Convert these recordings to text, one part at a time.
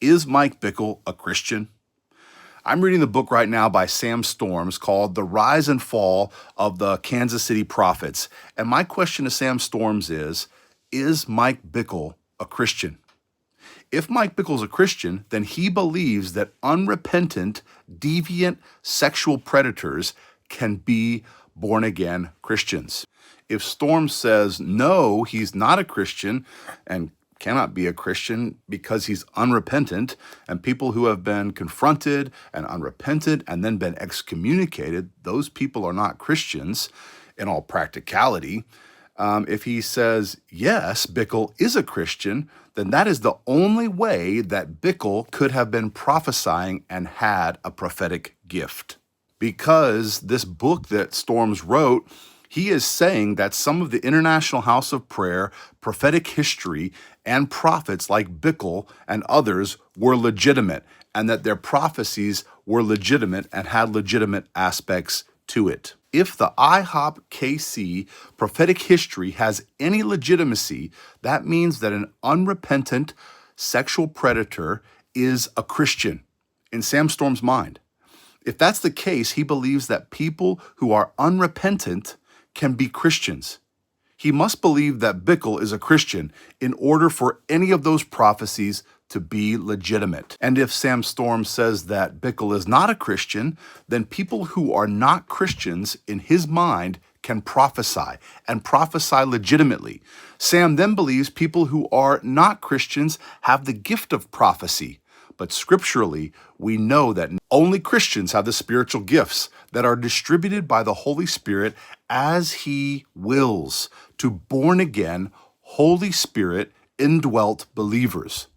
Is Mike Bickle a Christian? I'm reading the book right now by Sam Storms called The Rise and Fall of the Kansas City Prophets. And my question to Sam Storms is Mike Bickle a Christian? If Mike Bickle's a Christian, then he believes that unrepentant, deviant sexual predators can be born-again Christians. If Storms says, no, he's not a Christian and cannot be a Christian because he's unrepentant, and people who have been confronted and unrepentant and then been excommunicated, those people are not Christians in all practicality. If he says, yes, Bickle is a Christian, then that is the only way that Bickle could have been prophesying and had a prophetic gift. Because this book that Storms wrote, he is saying that some of the International House of Prayer, prophetic history, and prophets like Bickle and others were legitimate, and that their prophecies were legitimate and had legitimate aspects to it. If the IHOP KC prophetic history has any legitimacy, that means that an unrepentant sexual predator is a Christian in Sam Storms' mind. If that's the case, he believes that people who are unrepentant can be Christians. He must believe that Bickle is a Christian in order for any of those prophecies to be legitimate. And if Sam Storms says that Bickle is not a Christian, then people who are not Christians in his mind can prophesy and prophesy legitimately. Sam then believes people who are not Christians have the gift of prophecy. But scripturally, we know that only Christians have the spiritual gifts that are distributed by the Holy Spirit as he wills to born-again, Holy Spirit indwelt believers.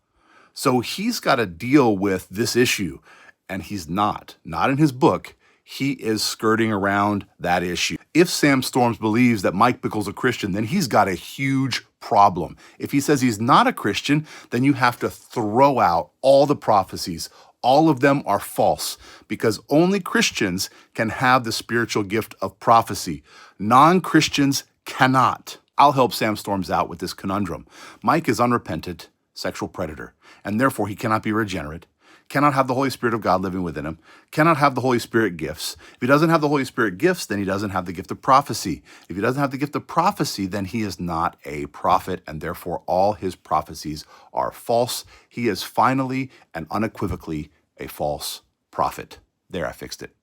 So he's got to deal with this issue, and he's not in his book. He is skirting around that issue. If Sam Storms believes that Mike Bickle's a Christian, then he's got a huge problem. If he says he's not a Christian, then you have to throw out all the prophecies. All of them are false because only Christians can have the spiritual gift of prophecy. Non-Christians cannot. I'll help Sam Storms out with this conundrum. Mike is unrepentant, sexual predator, and therefore he cannot be regenerate, cannot have the Holy Spirit of God living within him, cannot have the Holy Spirit gifts. If he doesn't have the Holy Spirit gifts, then he doesn't have the gift of prophecy. If he doesn't have the gift of prophecy, then he is not a prophet, and therefore all his prophecies are false. He is finally and unequivocally a false prophet. There, I fixed it.